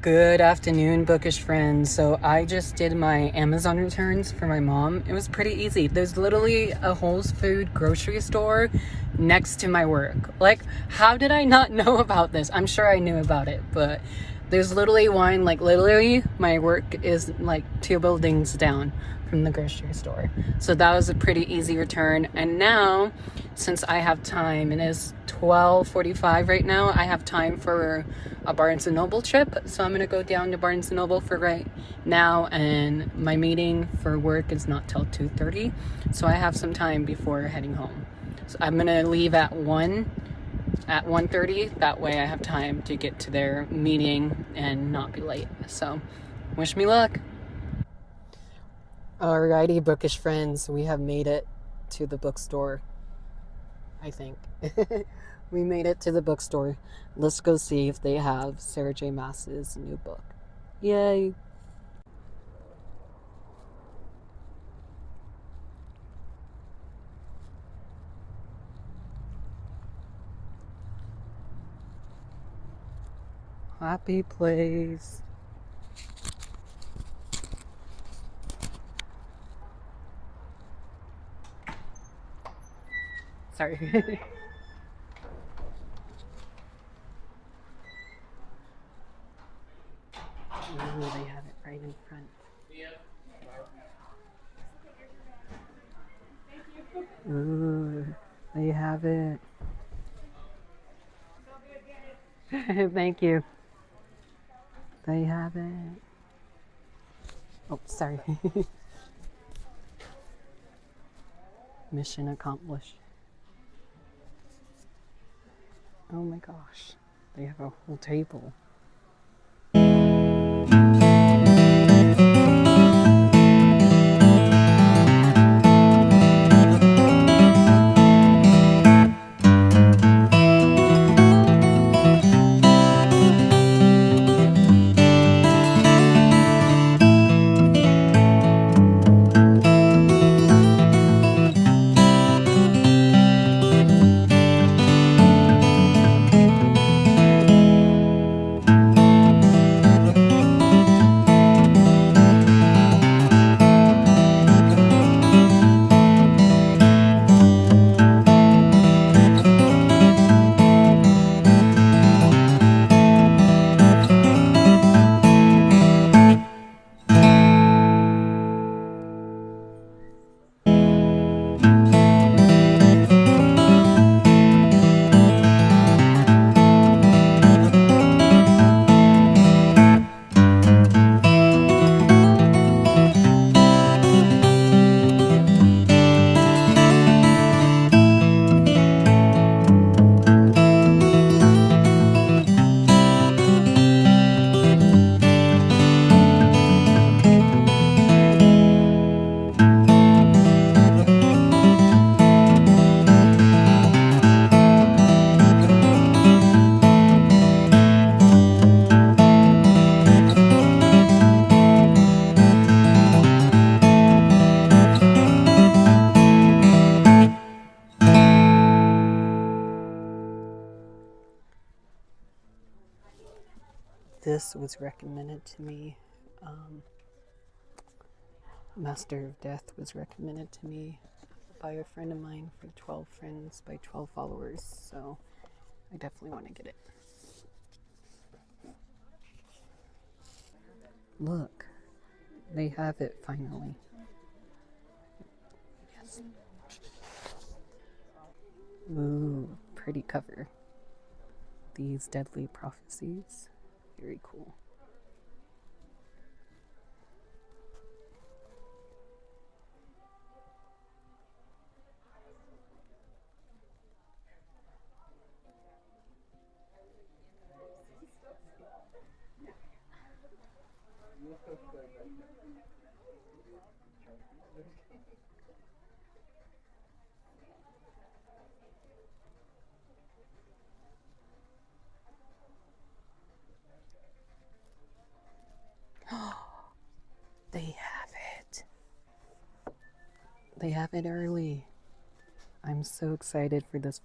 Good afternoon, bookish friends. So I just did my Amazon returns for my mom. It was pretty easy. There's literally a Whole Food grocery store next to my work. Like, how did I not know about this? I'm sure I knew about it, but there's literally one, like literally my work is like 2 buildings down from the grocery store. So that was a pretty easy return. And now, since I have time, and it's 12:45 right now, I have time for a Barnes & Noble trip. So I'm going to go down to Barnes & Noble for right now. And my meeting for work is not till 2:30. So I have some time before heading home. So I'm going to leave at 1:30. That way I have time to get to their meeting and not be late. So wish me luck. Alrighty, bookish friends, we have made it to the bookstore, I think. We made it to the bookstore. Let's go see if they have Sarah J. Maas's new book. Yay! Happy place. Sorry. Ooh, they have it right in front. Ooh, they have it. Thank you. They have it. Oh, sorry. Mission accomplished. Oh my gosh. They have a whole table. This was recommended to me. Master of Death was recommended to me by a friend of mine for 12 friends by 12 followers. So I definitely want to get it. Look, they have it finally. Yes. Ooh, pretty cover. These Deadly Prophecies. Very cool. They have it. They have it early. I'm so excited for this.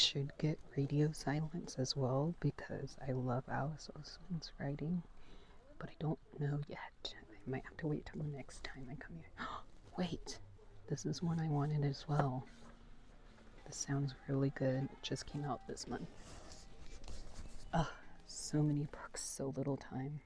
should get radio silence as well because I love Alice Oseman's writing, but I don't know yet. I might have to wait till the next time I come here. Wait, this is one I wanted as well. This sounds really good. It just came out this month. Ugh, so many books, so little time.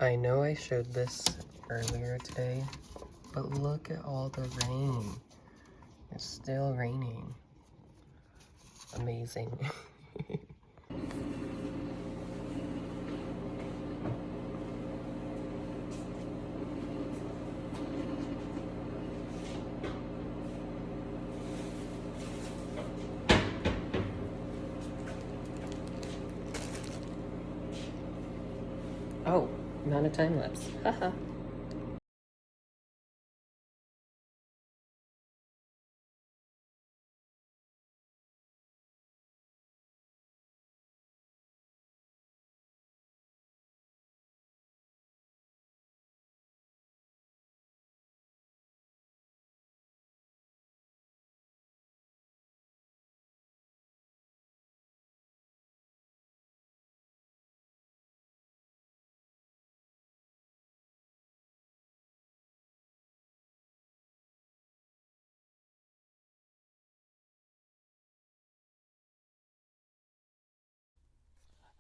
I know I showed this earlier today, but look at all the rain. It's still raining. Amazing. Oh, not a time lapse. Haha.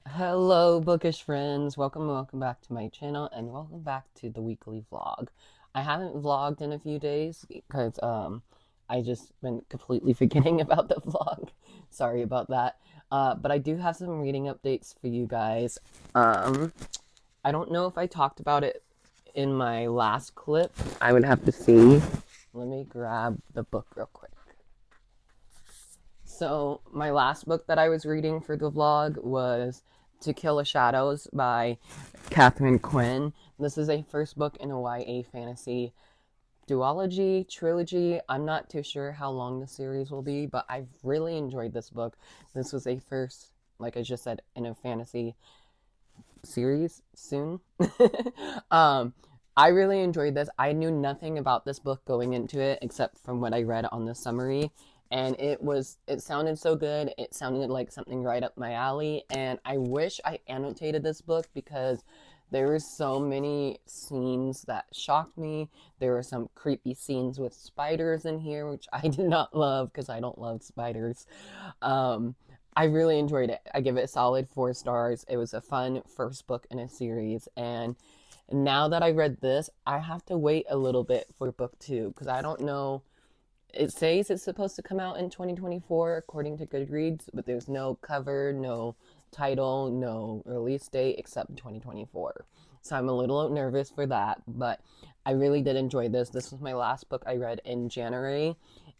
Hello, bookish friends. Welcome back to my channel, and welcome back to the weekly vlog. I haven't vlogged in a few days because I just been completely forgetting about the vlog. Sorry about that. But I do have some reading updates for you guys. I don't know if I talked about it in my last clip. I would have to see. Let me grab the book real quick. So my last book that I was reading for the vlog was To Kill a Shadows by Catherine Quinn. This is a first book in a YA fantasy duology, trilogy. I'm not too sure how long the series will be, but I've really enjoyed this book. This was a first, like I just said, in a fantasy series soon. I really enjoyed this. I knew nothing about this book going into it except from what I read on the summary. And it sounded so good. It sounded like something right up my alley. And I wish I annotated this book because There were so many scenes that shocked me. There were some creepy scenes with spiders in here, which I did not love because I don't love spiders. Um, I really enjoyed it. I give it a solid 4 stars. It was a fun first book in a series, and now that I read this, I have to wait a little bit for book 2 because I don't know. It says it's supposed to come out in 2024 according to Goodreads, but there's no cover, no title, no release date except 2024. So I'm a little nervous for that, but I really did enjoy this. This was my last book I read in January,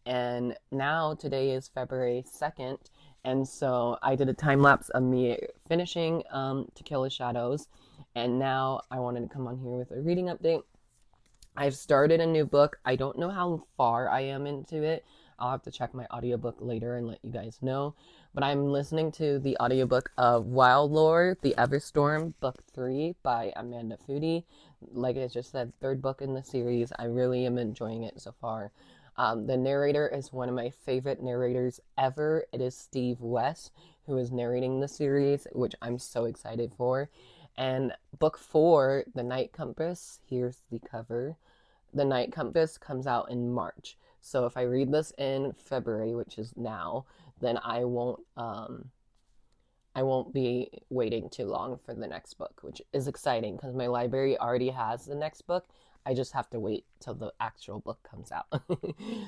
and now today is February 2nd, and so I did a time lapse of me finishing To Kill the Shadows, and now I wanted to come on here with a reading update. I've started a new book. I don't know how far I am into it. I'll have to check my audiobook later and let you guys know. But I'm listening to the audiobook of Wild Lore, The Everstorm, Book 3 by Amanda Foody. Like I just said, 3rd book in the series. I really am enjoying it so far. The narrator is one of my favorite narrators ever. It is Steve West, who is narrating the series, which I'm so excited for. And book 4, The Night Compass, here's the cover. The Night Compass comes out in March. So if I read this in February, which is now, then I won't be waiting too long for the next book, which is exciting because my library already has the next book. I just have to wait till the actual book comes out.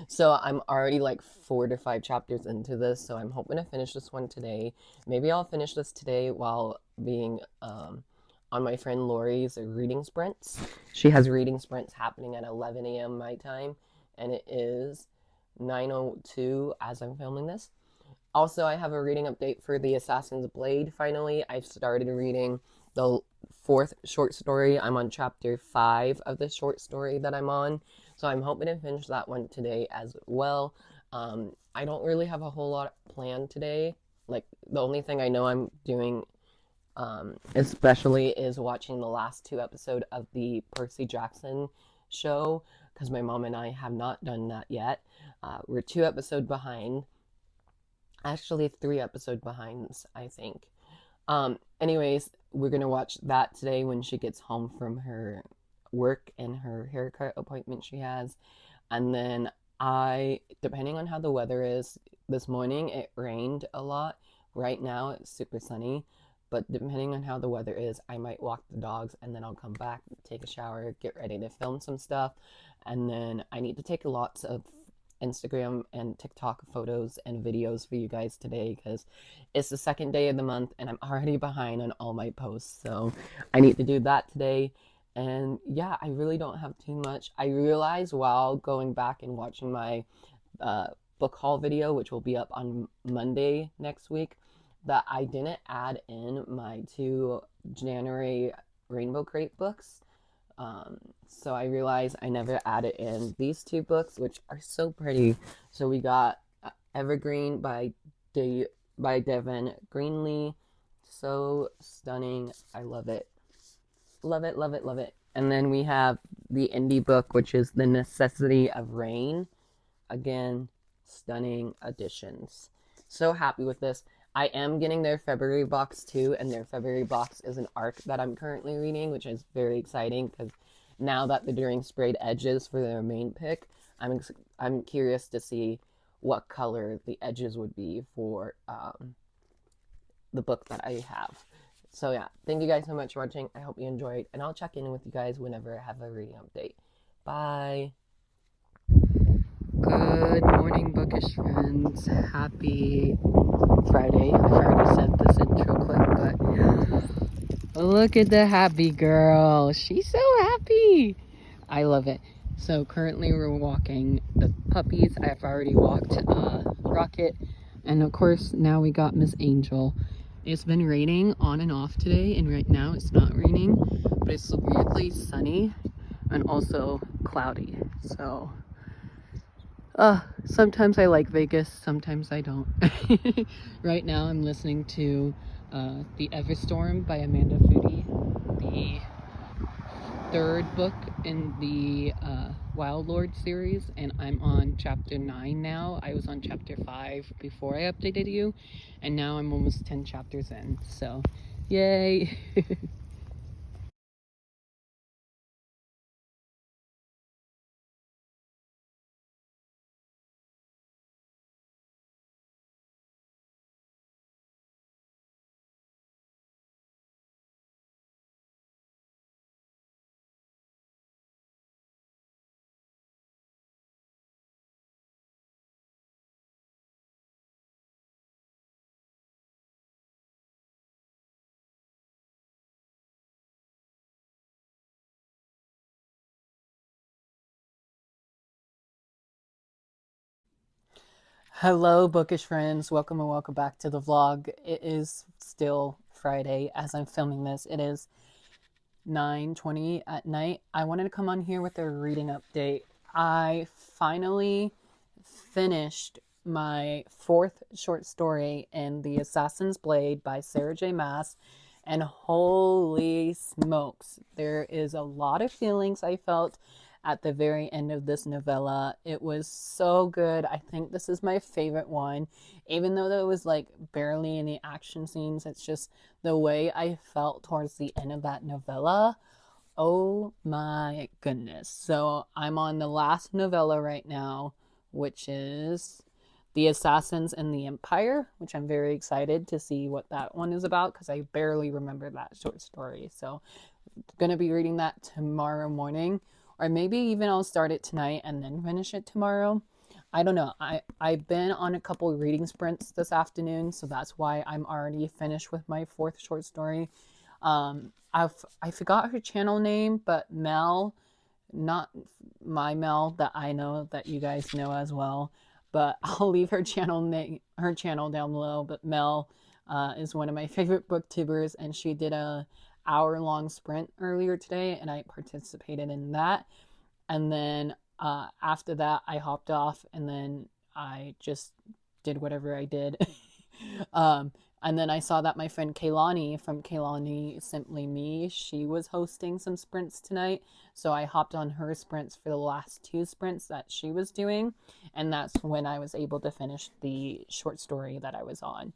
So I'm already like 4 to 5 chapters into this, so I'm hoping to finish this one today. Maybe I'll finish this today while being on my friend Lori's reading sprints. She has reading sprints happening at 11 a.m. my time, and it is 9:02 as I'm filming this. Also, I have a reading update for The Assassin's Blade. Finally, I've started reading the 4th short story. I'm on chapter 5 of the short story that I'm on, so I'm hoping to finish that one today as well. I don't really have a whole lot planned today. Like, the only thing I know I'm doing especially is watching the last 2 episodes of the Percy Jackson show, because my mom and I have not done that yet. We're 2 episodes behind. Actually, 3 episodes behind, I think. Anyways, we're gonna watch that today when she gets home from her work and her haircut appointment she has. And then depending on how the weather is, this morning it rained a lot. Right now it's super sunny. But depending on how the weather is, I might walk the dogs and then I'll come back, take a shower, get ready to film some stuff. And then I need to take lots of Instagram and TikTok photos and videos for you guys today because it's the 2nd day of the month and I'm already behind on all my posts. So I need to do that today. And yeah, I really don't have too much. I realized while going back and watching my book haul video, which will be up on Monday next week, that I didn't add in my 2 January Rainbowcrate books. So I realized I never added in these 2 books, which are so pretty. So we got Evergreen by Devin Greenlee. So stunning. I love it. Love it, love it, love it. And then we have the indie book, which is The Necessity of Rain. Again, stunning additions. So happy with this. I am getting their February box too, and their February box is an arc that I'm currently reading, which is very exciting because now that they're doing sprayed edges for their main pick, I'm curious to see what color the edges would be for the book that I have. So yeah, thank you guys so much for watching. I hope you enjoyed, and I'll check in with you guys whenever I have a reading update. Bye! Good morning, bookish friends. Happy Friday. I've already said this intro clip, but look at the happy girl. She's so happy. I love it. So currently we're walking the puppies. I've already walked Rocket, and of course now we got Miss Angel. It's been raining on and off today, and right now it's not raining, but it's weirdly sunny and also cloudy. So sometimes I like Vegas, sometimes I don't. Right now I'm listening to The Everstorm by Amanda Foody, the 3rd book in the Wild Lord series, and I'm on chapter 9 now. I was on chapter 5 before I updated you, and now I'm almost 10 chapters in, so yay! Hello, bookish friends. Welcome and welcome back to the vlog. It is still Friday as I'm filming this. It is 9:20 at night. I wanted to come on here with a reading update. I finally finished my fourth short story in The Assassin's Blade by Sarah J. Maas, and holy smokes, there is a lot of feelings I felt at the very end of this novella. It was so good. I think this is my favorite one, even though there was like barely any action scenes. It's just the way I felt towards the end of that novella. Oh my goodness. So I'm on the last novella right now, which is The Assassins and the Empire, which I'm very excited to see what that one is about because I barely remember that short story. So I'm going to be reading that tomorrow morning, or maybe even I'll start it tonight and then finish it tomorrow. I don't know. I've been on a couple of reading sprints this afternoon, so that's why I'm already finished with my fourth short story. I forgot her channel name, but Mel, not my Mel that I know that you guys know as well, but I'll leave her channel down below. But Mel is one of my favorite booktubers, and she did a hour-long sprint earlier today, and I participated in that. And then after that, I hopped off, and then I just did whatever I did. And then I saw that my friend Kaylani from Kaylani Simply Me, she was hosting some sprints tonight. So I hopped on her sprints for the last two sprints that she was doing. And that's when I was able to finish the short story that I was on.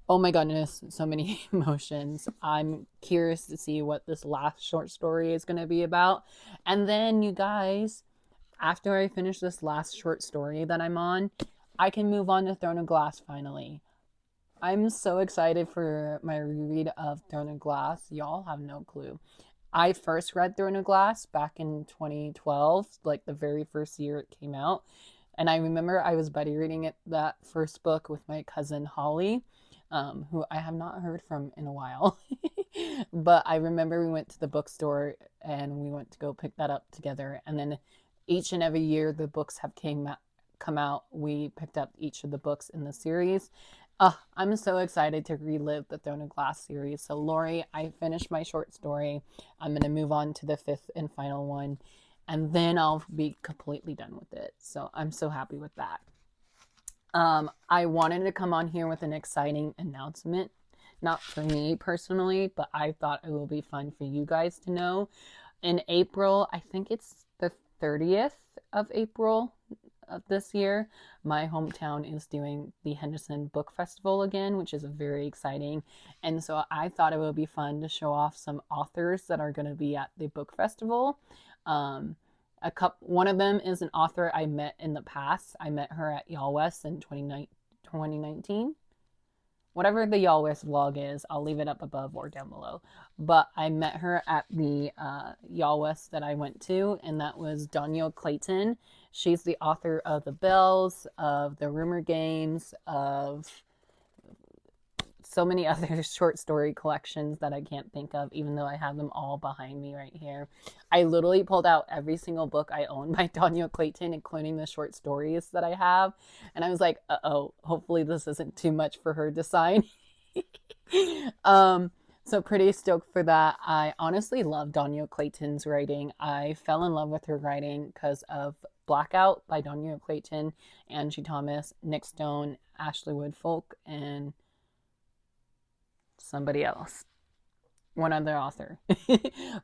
Oh my goodness, so many emotions. I'm curious to see what this last short story is going to be about. And then, you guys, after I finish this last short story that I'm on, I can move on to Throne of Glass finally. I'm so excited for my reread of Throne of Glass. Y'all have no clue. I first read Throne of Glass back in 2012, like the very first year it came out. And I remember I was buddy reading it, that first book, with my cousin Holly, who I have not heard from in a while. But I remember we went to the bookstore and we went to go pick that up together. And then each and every year the books have come out, we picked up each of the books in the series. I'm so excited to relive the Throne of Glass series. So, Lori, I finished my short story. I'm going to move on to the fifth and final one, and then I'll be completely done with it. So, I'm so happy with that. I wanted to come on here with an exciting announcement. Not for me personally, but I thought it will be fun for you guys to know. In April, I think it's the 30th of April of this year, my hometown is doing the Henderson Book Festival again, which is very exciting. And so I thought it would be fun to show off some authors that are going to be at the book festival. One of them is an author I met in the past. I met her at Yallwest in 2019. Whatever the Yallwest vlog is, I'll leave it up above or down below. But I met her at the Yallwest that I went to, and that was Donna Clayton. She's the author of The Bells, of The Rumor Games, of so many other short story collections that I can't think of, even though I have them all behind me right here. I literally pulled out every single book I own by Donna Clayton, including the short stories that I have. And I was like, uh-oh, hopefully this isn't too much for her to sign. So pretty stoked for that. I honestly love Donna Clayton's writing. I fell in love with her writing because of Blackout by Donna Clayton, Angie Thomas, Nick Stone, Ashley Woodfolk, and somebody else, one other author.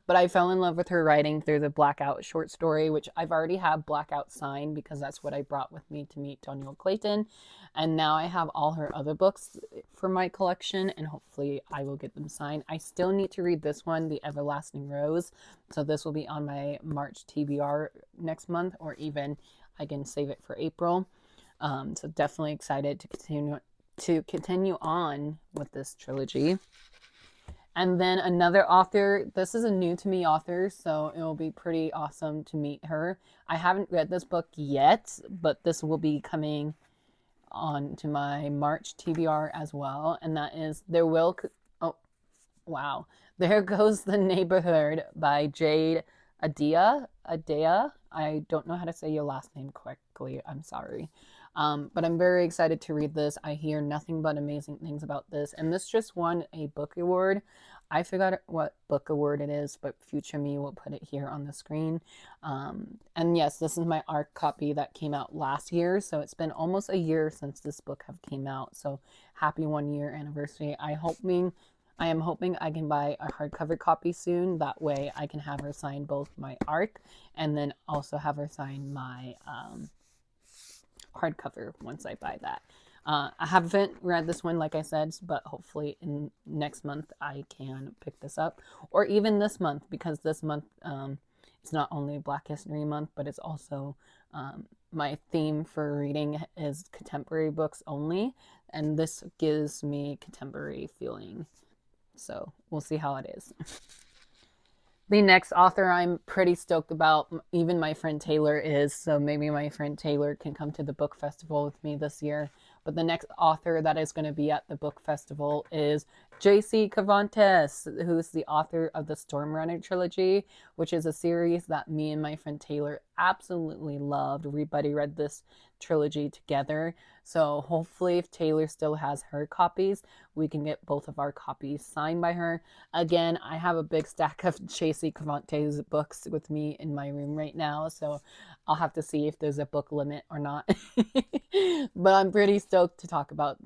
But I fell in love with her writing through the Blackout short story, which I've already had Blackout signed because that's what I brought with me to meet Donna Clayton. And now I have all her other books for my collection, and hopefully I will get them signed. I still need to read this one, The Everlasting Rose. So this will be on my March TBR next month, or even I can save it for April. So definitely excited to continue on with this trilogy. And then another author, this is a new to me author, so it will be pretty awesome to meet her. I haven't read this book yet, but this will be coming on to my March TBR as well, and that is There Goes the Neighborhood by Jade Adea. I don't know how to say your last name correctly, I'm sorry. But I'm very excited to read this. I hear nothing but amazing things about this. And this just won a book award. I forgot what book award it is, but future me will put it here on the screen. And yes, this is my ARC copy that came out last year. So it's been almost a year since this book have came out. So happy 1 year anniversary. I am hoping I can buy a hardcover copy soon. That way I can have her sign both my ARC and then also have her sign my hardcover once I buy that. I haven't read this one, like I said, but hopefully in next month I can pick this up, or even this month, because this month it's not only Black History Month, but it's also my theme for reading is contemporary books only, and this gives me contemporary feeling. So we'll see how it is. The next author I'm pretty stoked about, even my friend Taylor is, so maybe my friend Taylor can come to the book festival with me this year. But the next author that is going to be at the book festival is J.C. Cervantes, who's the author of the Stormrunner trilogy, which is a series that me and my friend Taylor absolutely loved. Everybody read this trilogy together. So hopefully if Taylor still has her copies, we can get both of our copies signed by her. Again, I have a big stack of J.C. Cervantes books with me in my room right now, so I'll have to see if there's a book limit or not. But I'm pretty stoked to talk about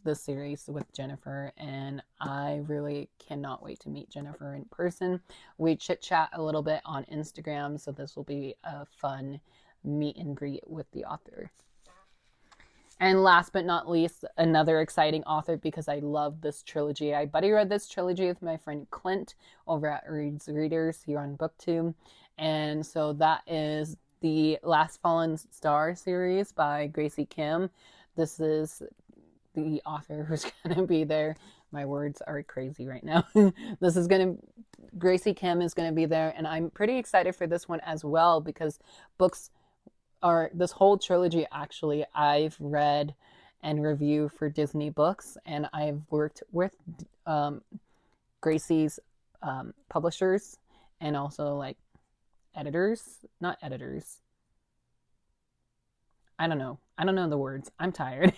this series with Jennifer, and I really cannot wait to meet Jennifer in person. We chit chat a little bit on Instagram, so this will be a fun meet and greet with the author. And last but not least, another exciting author, because I love this trilogy. I buddy read this trilogy with my friend Clint over at Reads Readers here on BookTube. And so that is the Last Fallen Star series by Gracie Kim. This is the author who's going to be there. My words are crazy right now. Gracie Kim is going to be there. And I'm pretty excited for this one as well, because this whole trilogy, actually, I've read and reviewed for Disney Books, and I've worked with Gracie's publishers and also like not editors. I don't know the words. I'm tired.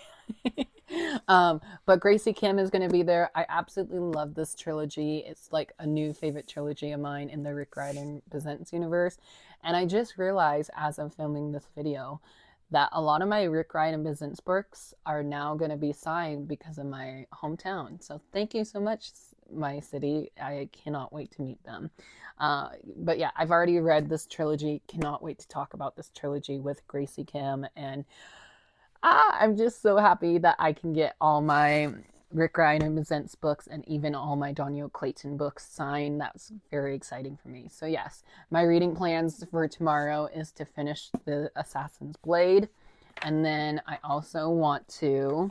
But Gracie Kim is going to be there. I absolutely love this trilogy. It's like a new favorite trilogy of mine in the Rick Riordan Presents universe. And I just realized as I'm filming this video that a lot of my Rick Riordan Presents books are now going to be signed because of my hometown. So thank you so much, my city. I cannot wait to meet them. But yeah, I've already read this trilogy. Cannot wait to talk about this trilogy with Gracie Kim. And I'm just so happy that I can get all my Rick Riordan Presents books and even all my Daniel Clayton books signed. That's very exciting for me. So yes, my reading plans for tomorrow is to finish the Assassin's Blade. And then I also want to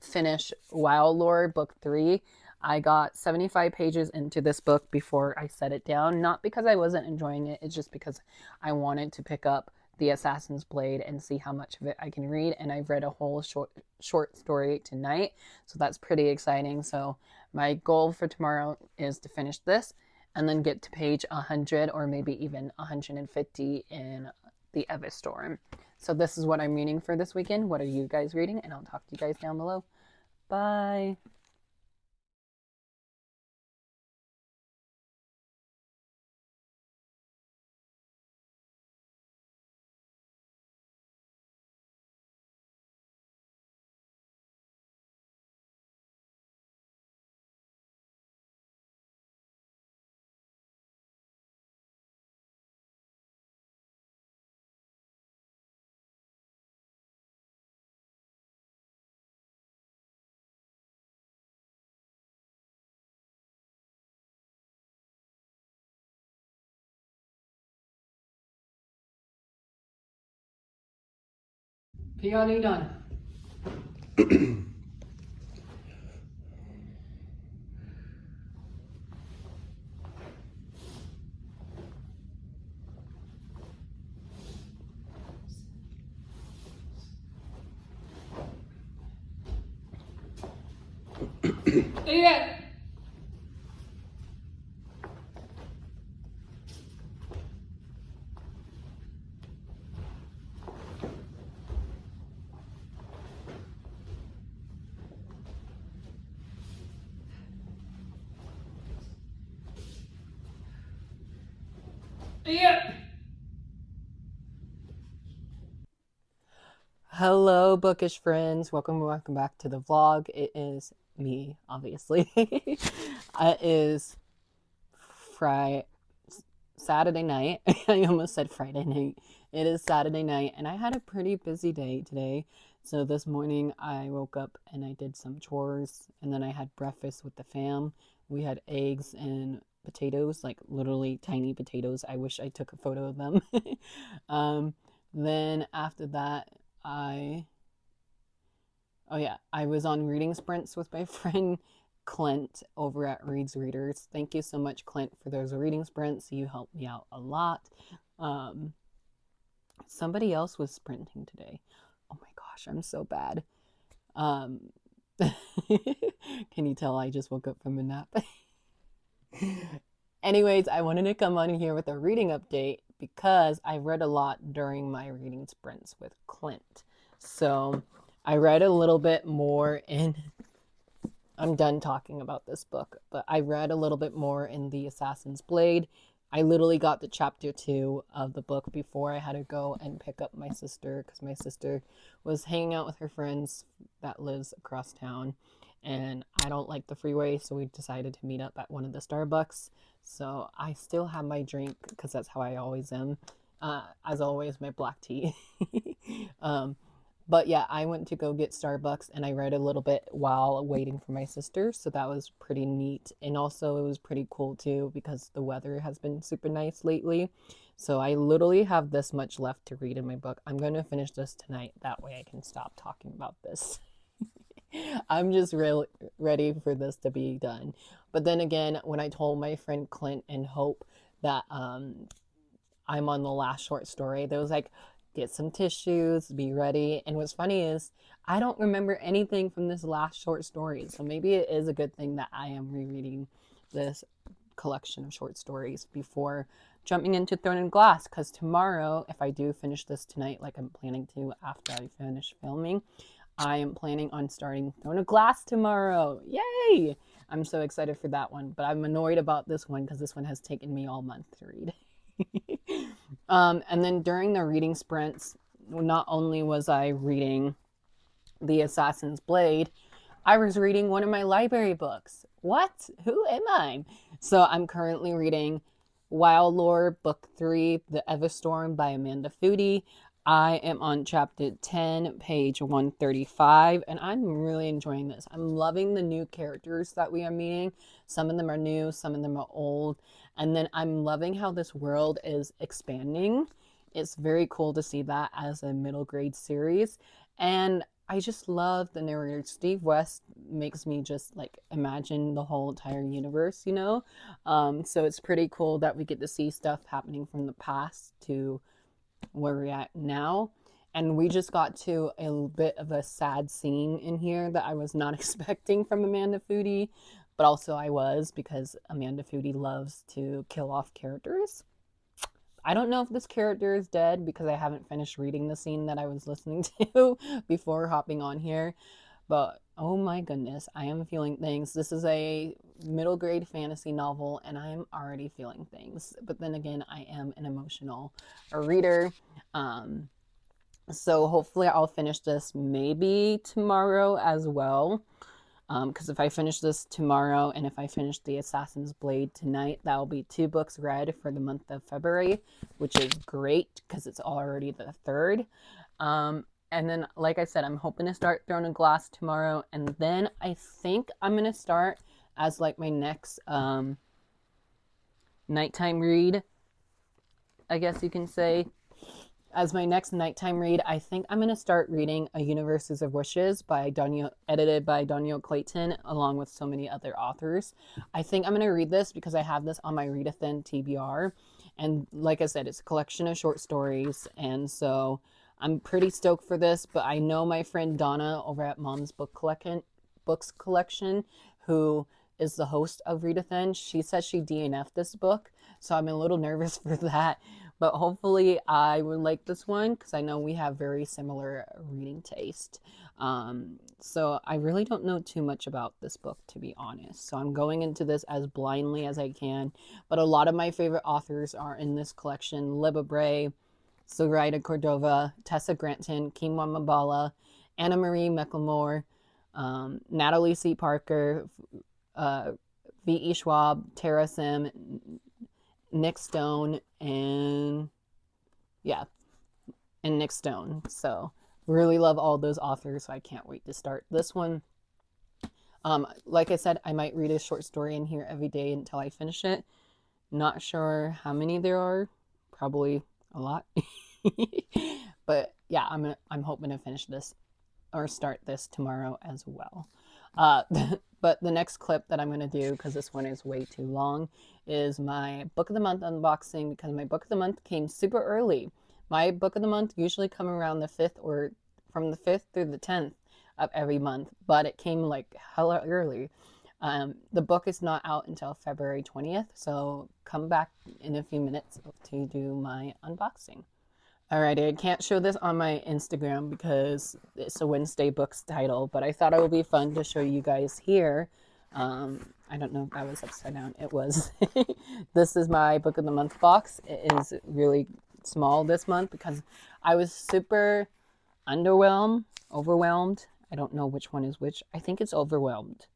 finish Wild Lore Book 3. I got 75 pages into this book before I set it down. Not because I wasn't enjoying it. It's just because I wanted to pick up the Assassin's Blade and see how much of it I can read. And I've read a whole short story tonight. So that's pretty exciting. So my goal for tomorrow is to finish this and then get to page 100 or maybe even 150 in the Everstorm. So this is what I'm reading for this weekend. What are you guys reading? And I'll talk to you guys down below. Bye. Kaylani done. Idiot! Yeah. Hello, bookish friends. Welcome back to the vlog. It is me, obviously. It is Saturday night. I almost said Friday night. It is Saturday night, and I had a pretty busy day today. So this morning I woke up and I did some chores, and then I had breakfast with the fam. We had eggs and potatoes, like literally tiny potatoes. I wish I took a photo of them. um, then after that, I I was on reading sprints with my friend Clint over at Reads Readers. Thank you so much, Clint, for those reading sprints. You helped me out a lot. Um, Somebody else was sprinting today. Oh my gosh, I'm so bad. Um, can you tell I just woke up from a nap? Anyways, I wanted to come on here with a reading update because I read a lot during my reading sprints with Clint. So I read a little bit more in. I'm done talking about this book, but I read a little bit more in The Assassin's Blade. I literally got to chapter 2 of the book before I had to go and pick up my sister because my sister was hanging out with her friends that lives across town, and I don't like the freeway, so we decided to meet up at one of the Starbucks. So I still have my drink because that's how I always am. As always, my black tea. um, but yeah, I went to go get Starbucks and I read a little bit while waiting for my sister. So that was pretty neat. And also, it was pretty cool too because the weather has been super nice lately. So I literally have this much left to read in my book. I'm going to finish this tonight. That way I can stop talking about this. I'm just really ready for this to be done. But then again, when I told my friend Clint and Hope that I'm on the last short story, they was like, get some tissues, be ready. And what's funny is I don't remember anything from this last short story. So maybe it is a good thing that I am rereading this collection of short stories before jumping into Throne and Glass. Because tomorrow, if I do finish this tonight, like I'm planning to after I finish filming, I am planning on starting Throne of Glass tomorrow. Yay! I'm so excited for that one. But I'm annoyed about this one because this one has taken me all month to read. And then during the reading sprints, not only was I reading The Assassin's Blade, I was reading one of my library books. What? Who am I? So I'm currently reading Wild Lore, Book 3, The Everstorm by Amanda Foody. I am on chapter 10, page 135, and I'm really enjoying this. I'm loving the new characters that we are meeting. Some of them are new, some of them are old. And then I'm loving how this world is expanding. It's very cool to see that as a middle grade series. And I just love the narrator. Steve West makes me just like imagine the whole entire universe, you know? So it's pretty cool that we get to see stuff happening from the past to where we're at now. And we just got to a bit of a sad scene in here that I was not expecting from Amanda Foody, but also I was because Amanda Foody loves to kill off characters. I don't know if this character is dead because I haven't finished reading the scene that I was listening to before hopping on here, but oh my goodness, I am feeling things. This is a middle grade fantasy novel and I'm already feeling things. But then again, I am an emotional reader. So hopefully I'll finish this maybe tomorrow as well. Because if I finish this tomorrow and if I finish The Assassin's Blade tonight, that will be 2 books read for the month of February, which is great because it's already the 3rd. And then, like I said, I'm hoping to start Throne of Glass tomorrow. And then I think I'm going to start as like my next nighttime read, I guess you can say. As my next nighttime read, I think I'm going to start reading A Universes of Wishes by Donna, edited by Donna Clayton, along with so many other authors. I think I'm going to read this because I have this on my Readathon TBR. And like I said, it's a collection of short stories. And so I'm pretty stoked for this, but I know my friend Donna over at Mom's Books Collection, who is the host of Readathon, she says she DNF'd this book. So I'm a little nervous for that. but hopefully I would like this one because I know we have very similar reading taste. So I really don't know too much about this book, to be honest. So I'm going into this as blindly as I can. But a lot of my favorite authors are in this collection: Libba Bray, Zoraida Cordova, Tessa Granton, Kingwa Mabala, Anna Marie McLemore, Natalie C. Parker, V.E. Schwab, Tara Sim, Nick Stone, and yeah, and Nick Stone. So really love all those authors. So I can't wait to start this one. Like I said, I might read a short story in here every day until I finish it. Not sure how many there are. Probably a lot. But yeah, I'm hoping to finish this or start this tomorrow as well. But the next clip that I'm going to do, because this one is way too long, is my book of the month unboxing, because my book of the month came super early. My book of the month usually come around the 5th, or from the 5th through the 10th of every month, but it came like hella early. The book is not out until February 20th, so come back in a few minutes to do my unboxing. Alrighty, I can't show this on my Instagram because it's a Wednesday Books title, but I thought it would be fun to show you guys here. I don't know if that was upside down. It was. This is my Book of the Month box. It is really small this month because I was super overwhelmed. I don't know which one is which. I think it's overwhelmed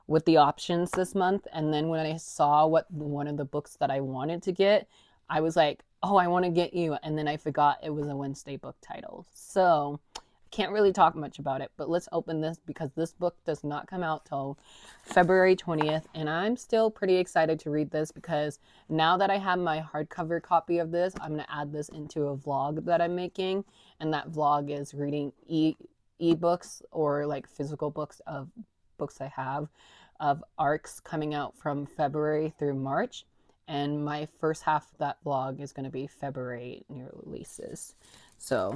with the options this month. And then when I saw what one of the books that I wanted to get, I was like, oh, I want to get you. And then I forgot it was a Wednesday book title. So I can't really talk much about it, but let's open this because this book does not come out till February 20th. And I'm still pretty excited to read this because now that I have my hardcover copy of this, I'm going to add this into a vlog that I'm making. And that vlog is reading ebooks or like physical books of books I have of arcs coming out from February through March. And my first half of that vlog is going to be February new releases. So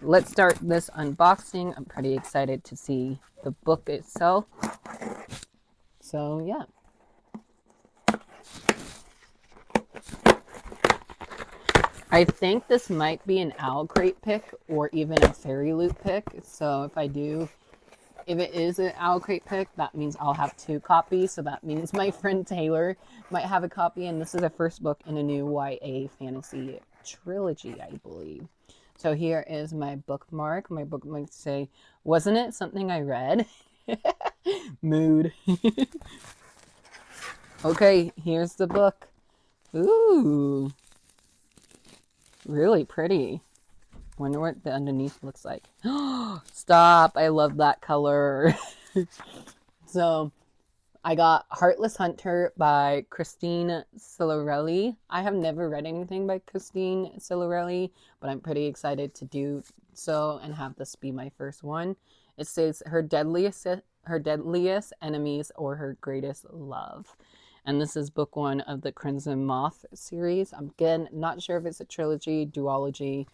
let's start this unboxing. I'm pretty excited to see the book itself. So yeah. I think this might be an Owlcrate pick or even a Fairy Loot pick. So if it is an Owlcrate pick, that means I'll have 2 copies. So that means my friend Taylor might have a copy. And this is the first book in a new YA fantasy trilogy, I believe. So here is my bookmark. My bookmark say, wasn't it something I read? Mood. Okay, here's the book. Ooh. Really pretty. Wonder what the underneath looks like. Stop. I love that color. So I got Heartless Hunter by Christine Cilarelli. I have never read anything by Christine Cilarelli, but I'm pretty excited to do so and have this be my first one. It says her deadliest enemies or her greatest love. And this is book 1 of the Crimson Moth series. I'm again not sure if it's a trilogy, duology.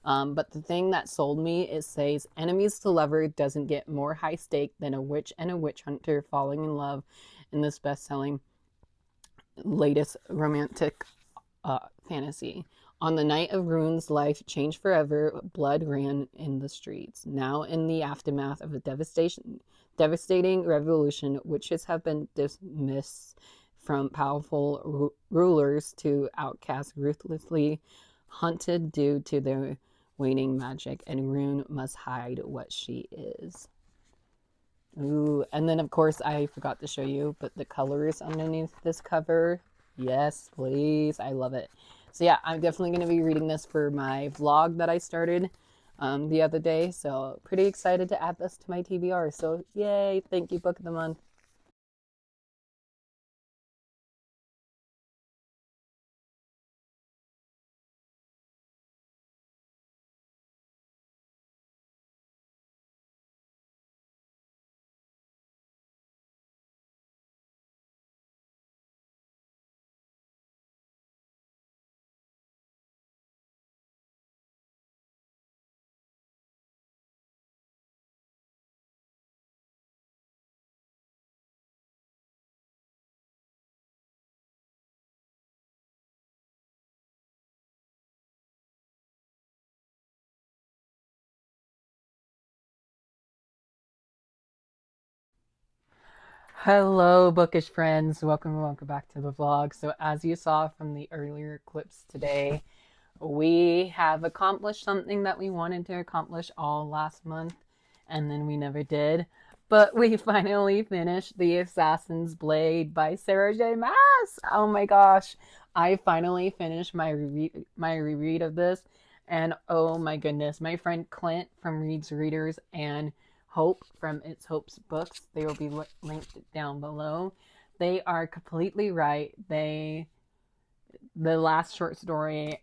But the thing that sold me, it says, enemies to lover doesn't get more high stake than a witch and a witch hunter falling in love in this best-selling latest romantic fantasy. On the night of Rune's life changed forever, blood ran in the streets. Now in the aftermath of a devastating revolution, witches have been dismissed from powerful rulers to outcasts ruthlessly hunted due to their waning magic, and Rune must hide what she is. Ooh, and then of course I forgot to show you, but the colors underneath this cover, yes, please, I love it. So yeah, I'm definitely going to be reading this for my vlog that I started the other day, so pretty excited to add this to my TBR. So yay, thank you, Book of the Month. Hello, bookish friends. Welcome back to the vlog. So, as you saw from the earlier clips today, we have accomplished something that we wanted to accomplish all last month, and then we never did. But we finally finished The Assassin's Blade by Sarah J. Maas. Oh my gosh. I finally finished my reread of this, and oh my goodness, my friend Clint from Reads Readers and Hope from It's Hope's books, they will be linked down below. They are completely right. The last short story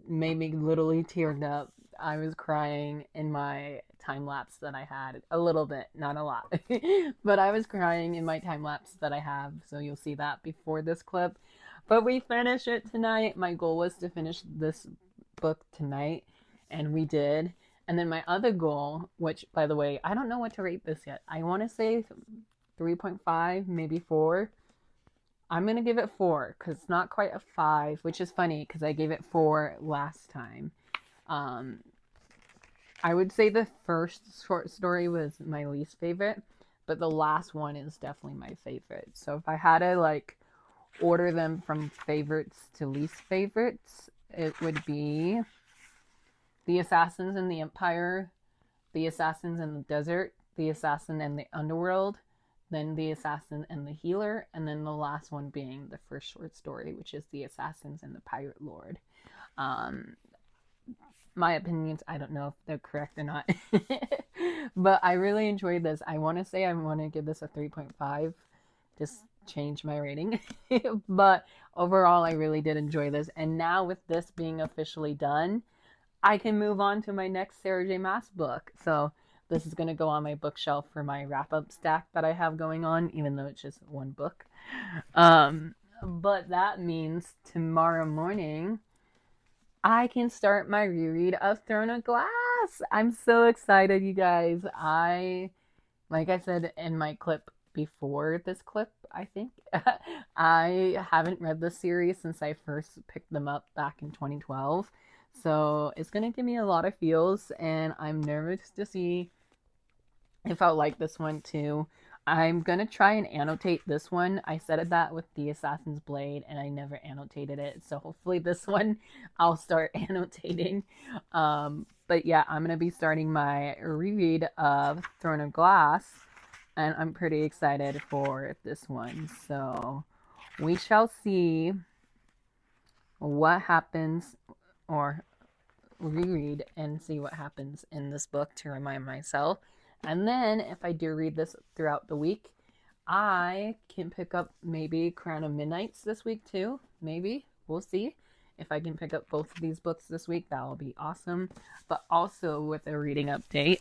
made me literally teared up. I was crying in my time lapse that I had. A little bit, not a lot. But I was crying in my time lapse that I have, so you'll see that before this clip. But we finished it tonight. My goal was to finish this book tonight, and we did. And then my other goal, which, by the way, I don't know what to rate this yet. I want to say 3.5, maybe 4. I'm going to give it 4 because it's not quite a 5, which is funny because I gave it 4 last time. I would say the first short story was my least favorite, but the last one is definitely my favorite. So if I had to order them from favorites to least favorites, it would be The Assassins in the Empire, The Assassins in the Desert, The Assassin and the Underworld, then The Assassin and the Healer, and then the last one being the first short story, which is The Assassins and the Pirate Lord. My opinions, I don't know if they're correct or not, but I really enjoyed this. I want to say I want to give this a 3.5, just change my rating. But overall, I really did enjoy this. And now with this being officially done, I can move on to my next Sarah J. Maas book. So this is going to go on my bookshelf for my wrap-up stack that I have going on, even though it's just one book. But that means tomorrow morning, I can start my reread of Throne of Glass. I'm so excited, you guys. Like I said in my clip before this clip, I think, I haven't read this series since I first picked them up back in 2012. So it's going to give me a lot of feels, and I'm nervous to see if I'll like this one too. I'm going to try and annotate this one. I said that with The Assassin's Blade, and I never annotated it. So hopefully this one I'll start annotating. But yeah, I'm going to be starting my reread of Throne of Glass, and I'm pretty excited for this one. So we shall see what happens, or reread and see what happens in this book to remind myself. And then if I do read this throughout the week, I can pick up maybe Crown of Midnights this week too. Maybe. We'll see. If I can pick up both of these books this week, that will be awesome. But also with a reading update,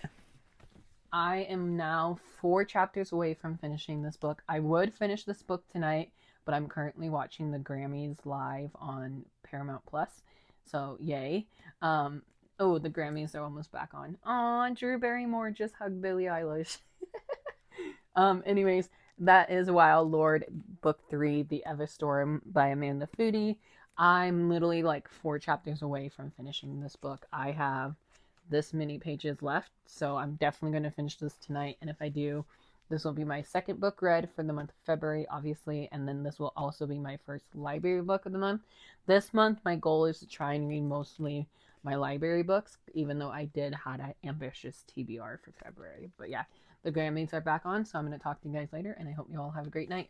I am now 4 chapters away from finishing this book. I would finish this book tonight, but I'm currently watching the Grammys live on Paramount Plus. So, yay. Oh, the Grammys are almost back on. Aw, Drew Barrymore just hugged Billie Eilish. Anyways, that is Wild Lord, Book 3, The Everstorm by Amanda Foody. I'm literally 4 chapters away from finishing this book. I have this many pages left, so I'm definitely going to finish this tonight. And if I do, this will be my second book read for the month of February, obviously, and then this will also be my first library book of the month. This month, my goal is to try and read mostly my library books, even though I did have an ambitious TBR for February. But yeah, the Grammys are back on, so I'm going to talk to you guys later, and I hope you all have a great night.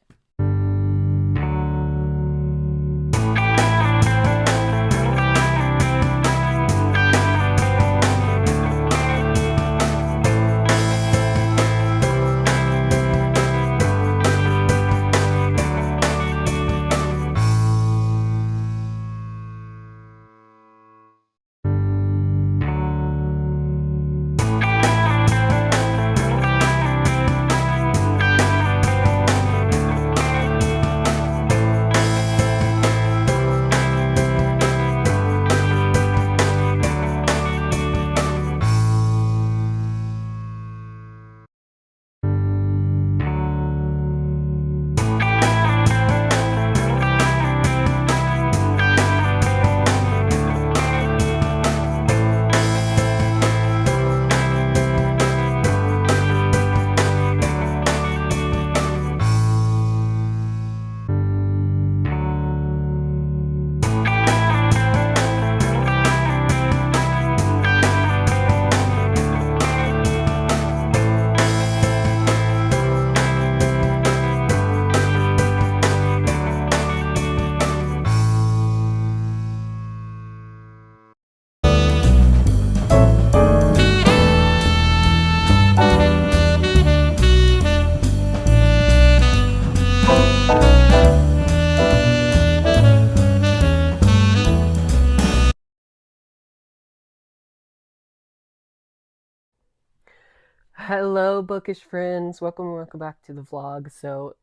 Hello, bookish friends. Welcome back to the vlog. So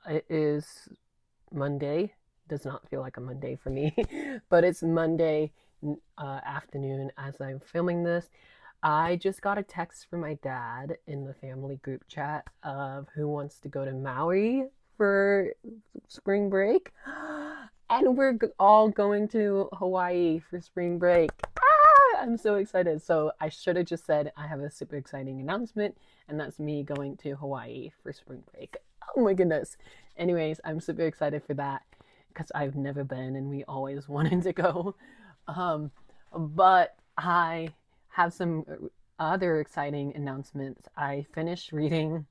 it is Monday. Does not feel like a Monday for me, but it's Monday afternoon as I'm filming this. I just got a text from my dad in the family group chat of who wants to go to Maui for spring break. And we're all going to Hawaii for spring break. I'm so excited. So I should have just said I have a super exciting announcement, and that's me going to Hawaii for spring break. Oh my goodness. Anyways, I'm super excited for that because I've never been and we always wanted to go. But I have some other exciting announcements. I finished reading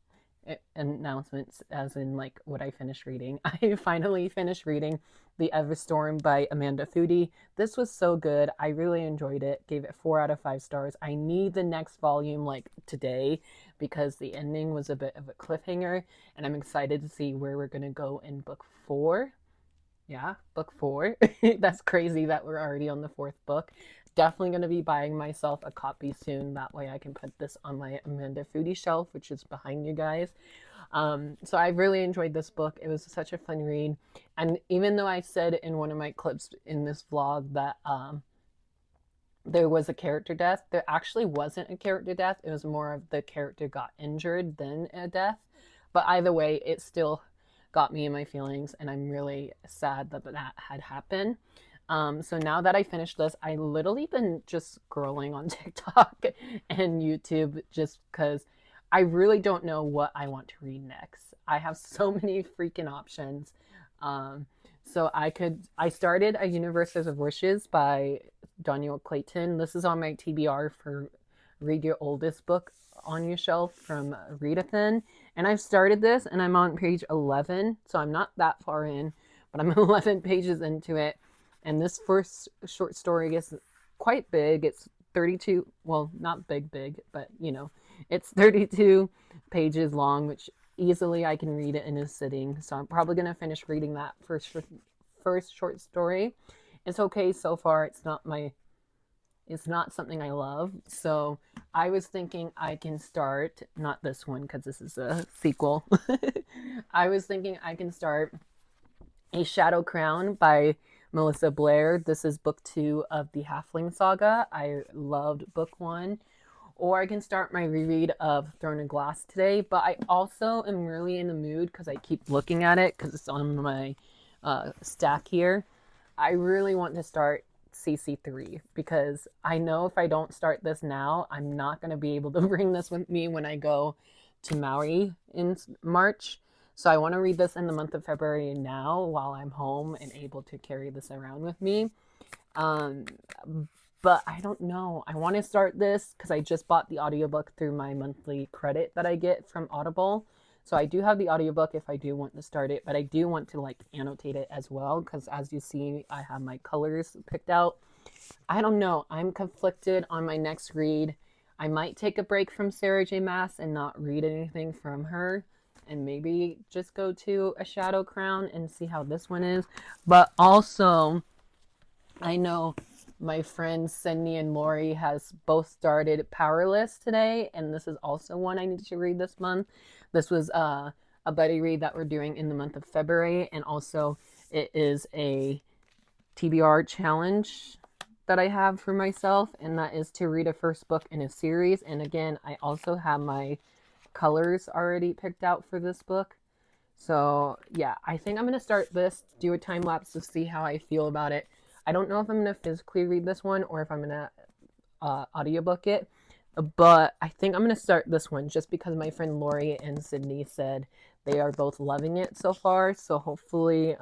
announcements, as in like what I finished reading. I finally finished reading The Everstorm by Amanda Foody. This was so good. I really enjoyed it. Gave it 4 out of 5 stars. I need the next volume like today because the ending was a bit of a cliffhanger, and I'm excited to see where we're gonna go in book 4. Yeah, book 4. That's crazy that we're already on the 4th book. Definitely going to be buying myself a copy soon. That way I can put this on my Amanda Foody shelf, which is behind you guys. So I really enjoyed this book. It was such a fun read. And even though I said in one of my clips in this vlog that there was a character death, there actually wasn't a character death. It was more of the character got injured than a death. But either way, it still got me in my feelings, and I'm really sad that that had happened. So now that I finished this, I literally been just scrolling on TikTok and YouTube just because I really don't know what I want to read next. I have so many freaking options. So I started A Universe of Wishes by Donna Clayton. This is on my TBR for Read Your Oldest Book on Your Shelf from Readathon. And I've started this and I'm on page 11. So I'm not that far in, but I'm 11 pages into it. And this first short story is quite big. It's 32, well, not big, but you know, it's 32 pages long, which easily I can read it in a sitting. So I'm probably going to finish reading that first short story. It's okay so far. It's not something I love. So I was thinking I can start, not this one because this is a sequel. I was thinking I can start A Shadow Crown by Melissa Blair. This is book 2 of the Halfling Saga. I loved book 1. Or I can start my reread of Throne of Glass today. But I also am really in the mood because I keep looking at it because it's on my stack here. I really want to start CC3 because I know if I don't start this now, I'm not going to be able to bring this with me when I go to Maui in March. So I want to read this in the month of February now while I'm home and able to carry this around with me. But I don't know. I want to start this because I just bought the audiobook through my monthly credit that I get from Audible. So I do have the audiobook if I do want to start it, but I do want to like annotate it as well because as you see, I have my colors picked out. I don't know. I'm conflicted on my next read. I might take a break from Sarah J. Maas and not read anything from her, and maybe just go to A Shadow Crown and see how this one is. But also, I know my friends Sydney and Lori has both started Powerless today, and this is also one I need to read this month. This was a buddy read that we're doing in the month of February, and also it is a TBR challenge that I have for myself, and that is to read a first book in a series. And again, I also have my colors already picked out for this book. So yeah, I think I'm going to start this, do a time lapse to see how I feel about it. I don't know if I'm going to physically read this one or if I'm going to audiobook it, but I think I'm going to start this one just because my friend Lori and Sydney said they are both loving it so far. So hopefully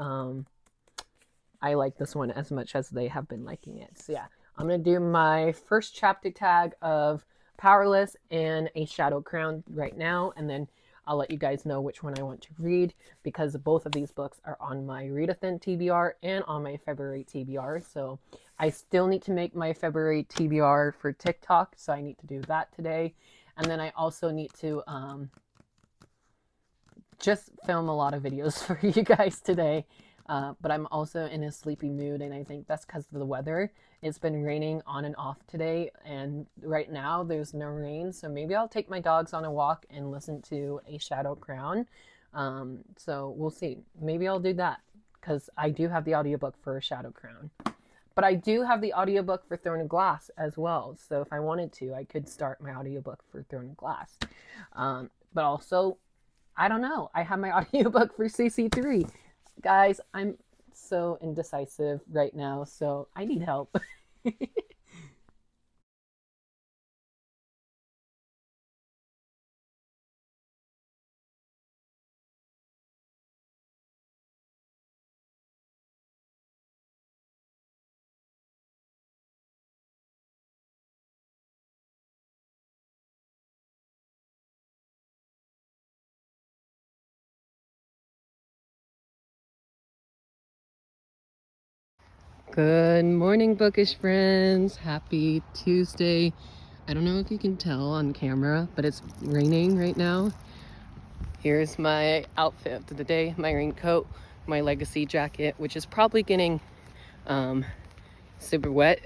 I like this one as much as they have been liking it. So yeah, I'm going to do my first chapter tag of Powerless and A Shadow Crown right now, and then I'll let you guys know which one I want to read because both of these books are on my Readathon TBR and on my February TBR. So I still need to make my February TBR for TikTok, so I need to do that today. And then I also need to just film a lot of videos for you guys today. But I'm also in a sleepy mood, and I think that's because of the weather. It's been raining on and off today, and right now there's no rain, so maybe I'll take my dogs on a walk and listen to a Shadow Crown. So we'll see. Maybe I'll do that because I do have the audiobook for Shadow Crown. But I do have the audiobook for Throne of Glass as well. So if I wanted to, I could start my audiobook for Throne of Glass. But also, I don't know. I have my audiobook for CC3. Guys, I'm so indecisive right now, so I need help. Good morning, bookish friends. Happy Tuesday. I don't know if you can tell on camera, but it's raining right now. Here's my outfit of the day, my raincoat, my legacy jacket, which is probably getting um, super wet.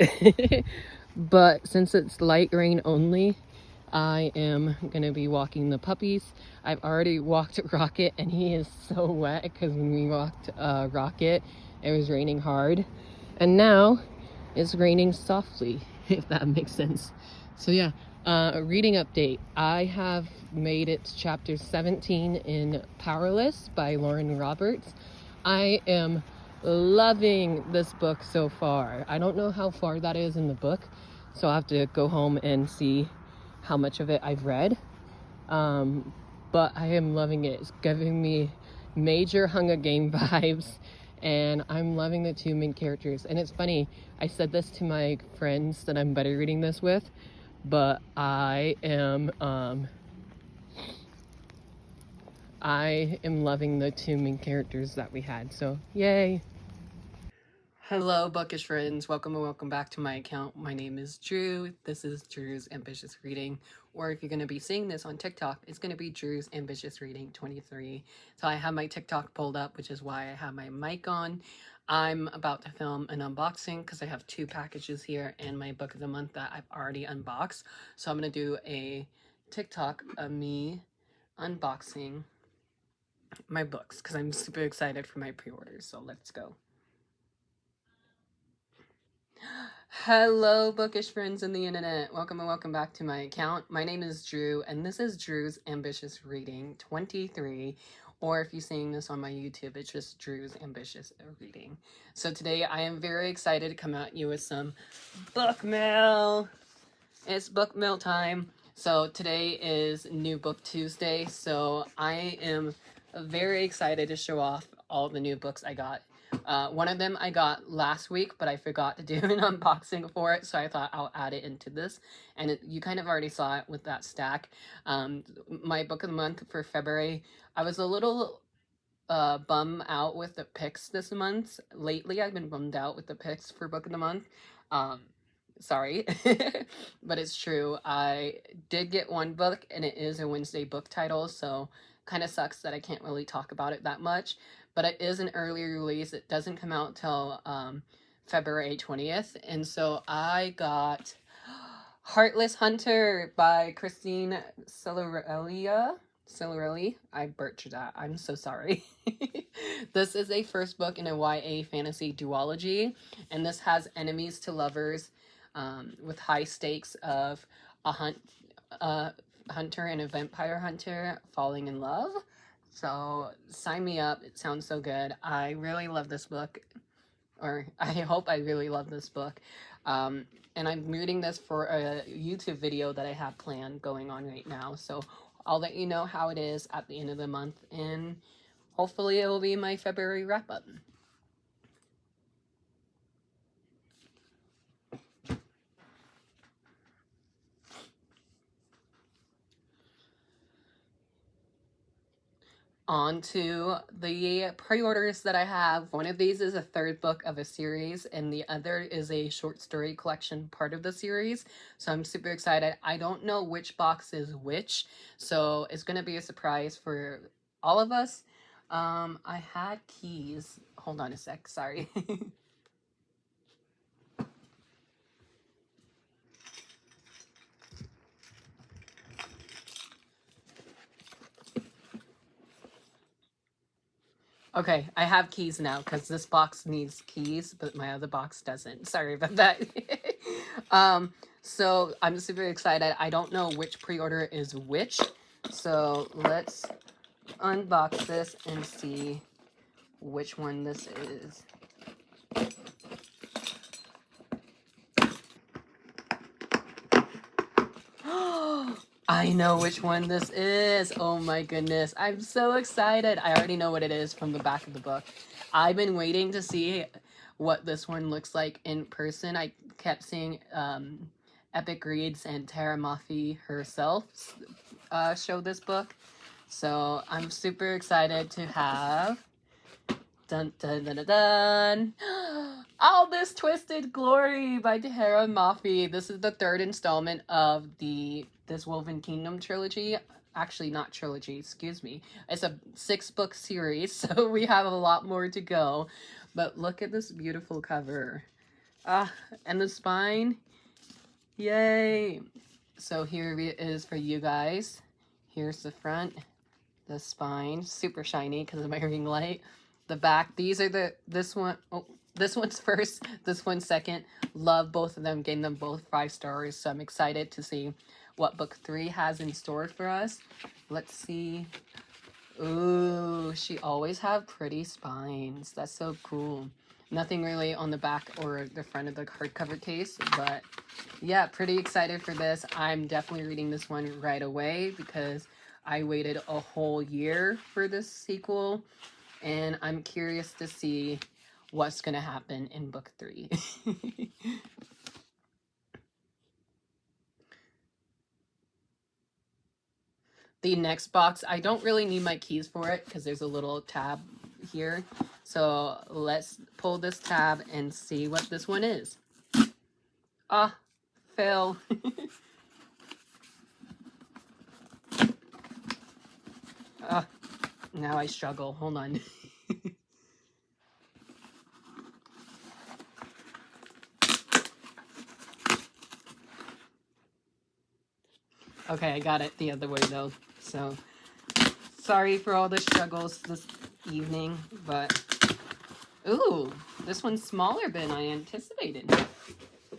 But since it's light rain only, I am gonna be walking the puppies. I've already walked Rocket and he is so wet because when we walked Rocket, it was raining hard. And now it's raining softly, if that makes sense. So yeah, a reading update. I have made it to chapter 17 in Powerless by Lauren Roberts. I am loving this book so far. I don't know how far that is in the book, so I'll have to go home and see how much of it I've read. But I am loving it. It's giving me major Hunger Game vibes, and I'm loving the two main characters. And it's funny, I said this to my friends that I'm buddy reading this with, but I am loving the two main characters that we had. So yay. Hello, bookish friends. Welcome and welcome back to my account. My name is Drew. This is Drew's Ambitious Reading. Or if you're going to be seeing this on TikTok, it's going to be Drew's Ambitious Reading 23. So I have my TikTok pulled up, which is why I have my mic on. I'm about to film an unboxing because I have two packages here and my book of the month that I've already unboxed. So I'm going to do a TikTok of me unboxing my books because I'm super excited for my pre-orders. So let's go. Hello, bookish friends in the internet. Welcome and welcome back to my account. My name is Drew, and this is Drew's Ambitious Reading 23. Or if you're seeing this on my YouTube, it's just Drew's Ambitious Reading. So today I am very excited to come at you with some book mail. It's book mail time. So today is New Book Tuesday. So I am very excited to show off all the new books I got. One of them I got last week, but I forgot to do an unboxing for it, so I thought I'll add it into this. And you kind of already saw it with that stack. My book of the month for February, I was a little bum out with the picks this month. Lately, I've been bummed out with the picks for book of the month. Sorry, but it's true. I did get one book, and it is a Wednesday book title, so kind of sucks that I can't really talk about it that much. But it is an early release. It doesn't come out till February 20th, and so I got Heartless Hunter by Christine Celarelli. I butchered that. I'm so sorry. This is a first book in a YA fantasy duology, and this has enemies to lovers with high stakes of a hunter and a vampire hunter falling in love. So sign me up. It sounds so good. I really love this book, or I hope I really love this book. And I'm reading this for a YouTube video that I have planned going on right now. So I'll let you know how it is at the end of the month, and hopefully it will be my February wrap-up. On to the pre-orders that I have. One of these is a third book of a series, and the other is a short story collection part of the series. So I'm super excited. I don't know which box is which, so it's going to be a surprise for all of us. I had keys. Hold on a sec, sorry. Okay, I have keys now because this box needs keys, but my other box doesn't. Sorry about that. So I'm super excited. I don't know which pre-order is which. So let's unbox this and see which one this is. I know which one this is. Oh my goodness. I'm so excited. I already know what it is from the back of the book. I've been waiting to see what this one looks like in person. I kept seeing Epic Reads and Tara Mafi herself show this book. So I'm super excited to have... Dun dun dun dun dun! All This Twisted Glory by Tara Mafi. This is the third installment of This Woven Kingdom trilogy. Actually, not trilogy, excuse me. It's a 6-book series, so we have a lot more to go. But look at this beautiful cover. And the spine. Yay! So here it is for you guys. Here's the front, the spine, super shiny because of my ring light. The back, these are this one's first, this one's second. Love both of them, gave them both 5 stars. So I'm excited to see what book 3 has in store for us. Let's see. Ooh, she always have pretty spines. That's so cool. Nothing really on the back or the front of the hardcover case, but yeah, pretty excited for this. I'm definitely reading this one right away because I waited a whole year for this sequel, and I'm curious to see what's gonna happen in book 3. The next box, I don't really need my keys for it because there's a little tab here. So let's pull this tab and see what this one is. Fail. Now I struggle. Hold on. Okay, I got it the other way though. So sorry for all the struggles this evening, but ooh, this one's smaller than I anticipated.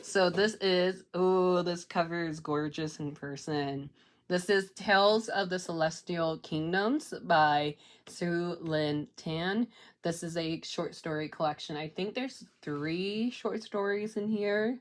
So this is, oh, this cover is gorgeous in person. This is Tales of the Celestial Kingdoms by Sue Lynn Tan. This is a short story collection. I think there's 3 short stories in here.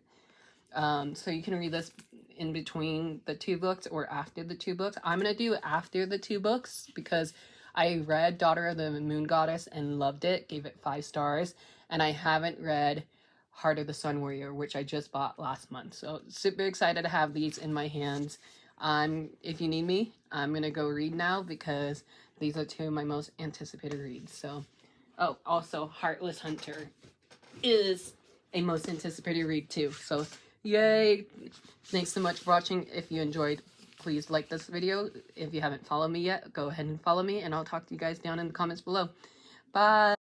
So you can read this in between the 2 books or after the 2 books. I'm going to do after the 2 books because I read Daughter of the Moon Goddess and loved it, gave it 5 stars. And I haven't read Heart of the Sun Warrior, which I just bought last month. So super excited to have these in my hands. If you need me, I'm going to go read now because these are 2 of my most anticipated reads. So, oh, also Heartless Hunter is a most anticipated read too. So yay. Thanks so much for watching. If you enjoyed, please like this video. If you haven't followed me yet, go ahead and follow me, and I'll talk to you guys down in the comments below. Bye.